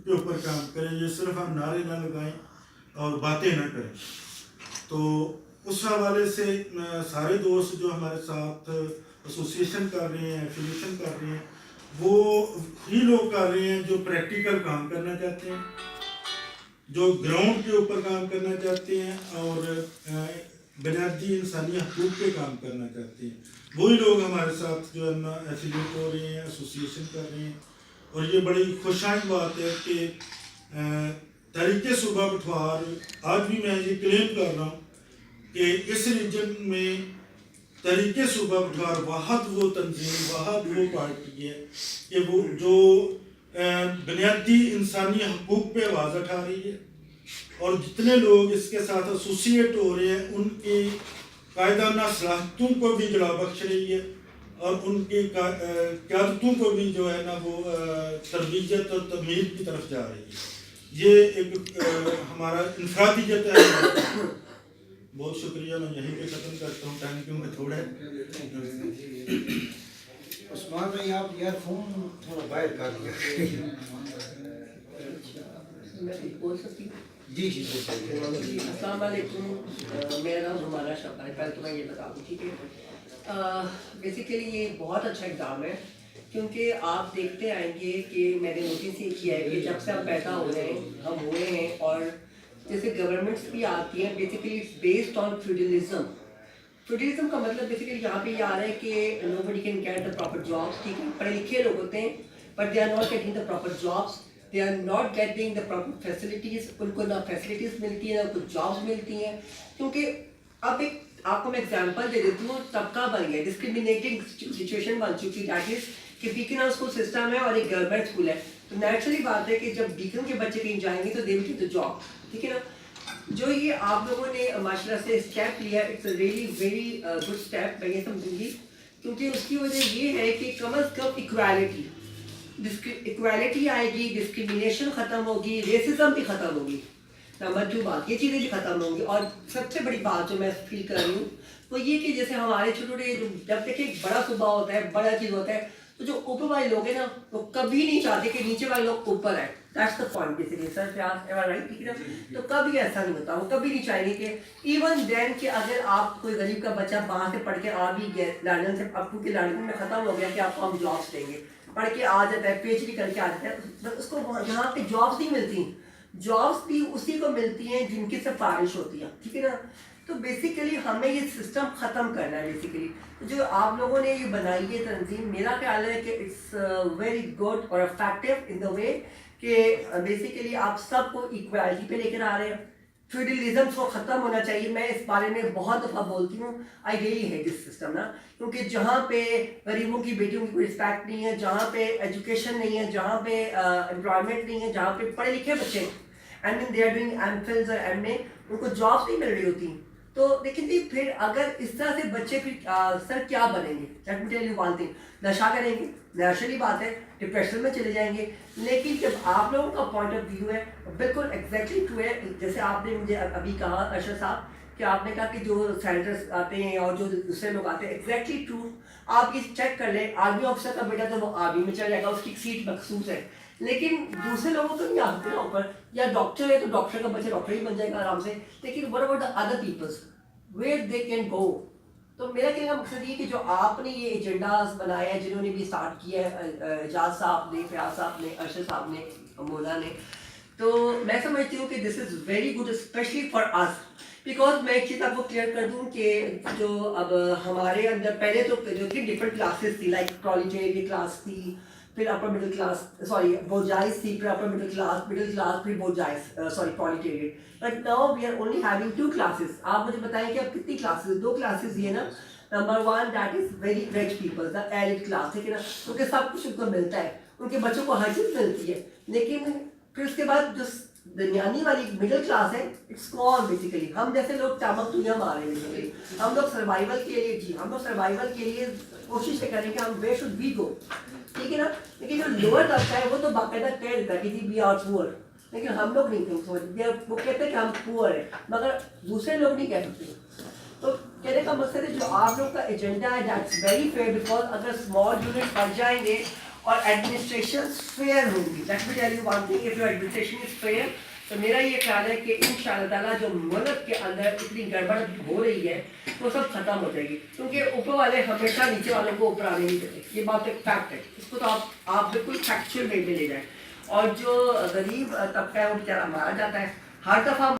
کے اوپر کام کریں, یہ صرف ہم نعرے نہ لگائیں اور باتیں نہ کریں. تو اس حوالے سے سارے دوست جو ہمارے ساتھ ایسوسیشن کر رہے ہیں, ایفیلیشن کر رہے ہیں, وہ ہی لوگ کر رہے ہیں جو پریکٹیکل کام کرنا چاہتے ہیں, جو گراؤنڈ کے اوپر کام کرنا چاہتے ہیں اور بنیادی انسانی حقوق پہ کام کرنا چاہتے ہیں. وہی لوگ ہمارے ساتھ جو ہے نا ایفیلیٹ ہو رہے ہیں, ایسوسیشن کر رہے ہیں. اور یہ بڑی خوشائن بات ہے کہ تحریک صوبہ پٹھوار آج بھی میں یہ کلیم کر رہا ہوں کہ اس ریجن میں تحریک صوبہ پٹھوار واحد وہ تنظیم, واحد وہ پارٹی ہے کہ وہ جو بنیادی انسانی حقوق پہ آواز اٹھا رہی ہے, اور جتنے لوگ اس کے ساتھ ایسوسیٹ ہو رہے ہیں ان کی قائدانہ صلاحیتوں کو بھی جلا بخش رہی ہے, اور ان کی قیادتوں کو بھی جو ہے نا وہ تربیت اور تمہید کی طرف جا رہی ہے. یہ ایک ہمارا انفرادیت ہے. بہت شکریہ, میں یہیں پہ ختم کرتا ہوں, ٹائم کیونکہ تھوڑا ہے. عثمان بھائی آپ ایئر فون تھوڑا باہر کر دیا. بول سکتی ہوں؟ جی جی السلام علیکم, میرا نام ہمارا شبہ ہے. پہلے تو میں یہ بتا دوں, ٹھیک ہے. بیسیکلی یہ بہت اچھا اقدام ہے, کیونکہ آپ دیکھتے آئیں گے کہ میں نے نوٹس یہ کیا ہے کہ جب سے ہم پیدا ہو رہے ہیں, ہم ہوئے ہیں, اور جیسے گورنمنٹس بھی آتی ہیں, basically it's based on feudalism. Feudalism کا مطلب بیسیکلی یہاں پہ یہ آ رہا ہے کہ nobody can get the proper jobs. ٹھیک ہے, پڑھے لکھے لوگ ہوتے ہیں but they are not getting the proper jobs, they are not getting the proper facilities. ان کو نہ فیسلٹیز ملتی ہیں, نہ کچھ جابس ملتی ہیں. کیونکہ اب ایک آپ کو میں ایگزامپل دے دیتی ہوں, طبقہ بن گیا, ڈسکریمنیٹنگ سچویشن بن چکی. دیٹ از کہ بیکن اسکول سسٹم ہے اور ایک گورنمنٹ اسکول ہے, تو نیچرلی بات ہے کہ جب بیکن کے بچے کہیں جائیں گے تو دے ول گیٹ دا جاب. ٹھیک ہے نا. جو یہ آپ لوگوں نے ماشاء اللہ سے اسٹیپ لیا, it's a really very good step, میں یہ سمجھوں گی. کیونکہ اس کی وجہ یہ ہے کہ کم از کم ایکویلٹی آئے گی, ڈسکریمنیشن ختم ہوگی, ریسزم بھی ختم ہوگی. نمبر 2 بات, یہ چیزیں بھی ختم ہوں گی. اور سب سے بڑی بات جو میں فیل کر رہی ہوں وہ یہ کہ جیسے ہمارے چھوٹے چھوٹے جب دیکھیں ایک بڑا صوبہ ہوتا ہے, بڑا چیز ہوتا ہے, تو جو اوپر والے لوگ ہیں نا وہ کبھی نہیں چاہتے کہ نیچے والے لوگ اوپر آئے. That's the point basically sir, right. ٹھیک ہے, تو کبھی ایسا نہیں ہوتا, وہ کبھی نہیں چاہیں گے کہ ایون دین کہ اگر آپ کوئی غریب کا بچہ باہر سے پڑھ کے آ بھی گئے, لڑن سے ابو کے لڑن میں ختم ہو گیا کہ آپ کو ہم جابس دیں گے, پڑھ کے آ جاتا ہے, پی ایچ ڈی کر کے آ جاتا ہے, اس کو یہاں پہ جابس نہیں ملتی. جابس بھی اسی کو ملتی ہیں جن کی سفارش ہوتی ہے. ٹھیک ہے نا. تو بیسیکلی ہمیں یہ سسٹم ختم کرنا ہے. بیسیکلی جو آپ لوگوں نے یہ بنائی ہے تنظیم, میرا خیال ہے کہ اٹس ویری گڈ اور افیکٹو ان دا وے کہ بیسیکلی آپ سب کو ایکویلٹی پہ لے کر آ رہے ہیں. فیوڈلزم کو ختم ہونا چاہیے. میں اس بارے میں بہت دفعہ بولتی ہوں, I really hate this system نا, کیونکہ جہاں پہ غریبوں کی بیٹیوں کی کوئی رسپیکٹ نہیں ہے, جہاں پہ ایجوکیشن نہیں ہے, جہاں پہ امپلائمنٹ نہیں ہے, جہاں پہ پڑھے لکھے بچے and then they are doing MPhils اور ایم اے, ان کو جابس نہیں مل رہی ہوتی. تو دیکھیں جی, پھر اگر اس طرح سے بچے پھر سر کیا بنیں گے؟ Late me tell you one thing, نشہ کریں گے, نیچرلی بات ہے, ڈپریشن میں چلے جائیں گے. لیکن جب آپ لوگوں کا پوائنٹ آف ویو ہے بالکل ایگزیکٹلی ٹرو ہے, جیسے آپ نے مجھے ابھی کہا ارشد صاحب کہ آپ نے کہا کہ جو سینیٹرس آتے ہیں اور جو دوسرے لوگ آتے ہیں, ایگزیکٹلی ٹرو. آپ یہ چیک کر لیں, آرمی آفیسر کا بیٹا تو وہ آرمی میں چلا جائے گا, اس کی سیٹ مخصوص ہے, لیکن دوسرے لوگوں کو نہیں آتے نا اوپر. یا ڈاکٹر ہے تو ڈاکٹر کا بچہ ڈاکٹر ہی بن جائے گا آرام سے, لیکن what about the other peoples where they can go. تو میرا کہنے کا مقصد یہ کہ جو آپ نے یہ ایجنڈاز بنایا ہے, جنہوں نے بھی اسٹارٹ کیا ہے, اعجاز صاحب نے, فیاض صاحب نے, ارشد صاحب نے, مولا نے, تو میں سمجھتی ہوں کہ this is very good specially for us. Because میں ایک چیز آپ کو کلیئر کر دوں کہ جو اب ہمارے اندر پہلے تو جو تھی ڈفرنٹ کلاسز تھی, لائک کالجیٹ کلاس تھی, پھر upper middle class, sorry bourgeois تھی, پھر اپر مڈل کلاس, پھر bourgeois, sorry qualitated. But now we are only having 2 classes. آپ مجھے بتائیں کہ اب کتنی کلاسز؟ 2 classes یہ نا. Number 1 that is very rich people, the Elliot class. ٹھیک ہے نا, کیونکہ سب کچھ ان کو ملتا ہے, ان کے بچوں کو ہر چیز ملتی ہے. لیکن پھر اس کے بعد جو درمیانی والی مڈل کلاس ہے, اٹس گون بیسیکلی. ہم جیسے لوگ ٹامک دنیا مارے ہیں بیسیکلی, ہم لوگ سروائیول کے لیے, جی ہم لوگ سروائیول کے لیے کوشش کریں کہ ہم ویئر شوڈ وی گو. ٹھیک ہے نا. لیکن جو لوور طبقہ ہے وہ تو باقاعدہ کہہ دیتا ہے کہ جی وی آر پور, لیکن ہم لوگ نہیں سمجھتے. وہ کہتے ہیں کہ ہم پور ہیں, مگر دوسرے لوگ نہیں کہہ سکتے. تو کہنے کا مقصد ہے جو آپ لوگ کا ایجنڈا ہے دیٹس ویری فیئر, بیکاز اگر اسمال یونٹ بڑھ جائیں گے اور ایڈمنسٹریشن فیئر ہوگی. Let me tell you one thing, if your administration is fair, تو میرا یہ خیال ہے کہ انشاءاللہ تعالیٰ جو ملک کے اندر اتنی گڑبڑ ہو رہی ہے وہ سب ختم ہو جائے گی, کیونکہ اوپر والے ہمیشہ نیچے والوں کو اوپر آنے نہیں دیتے. یہ بات ایک فیکٹ ہے, اس کو تو آپ بالکل فیکچوئل وے میں لے جائیں. اور جو غریب طبقہ ہے وہ بیچارہ مارا جاتا ہے ہر دفعہ.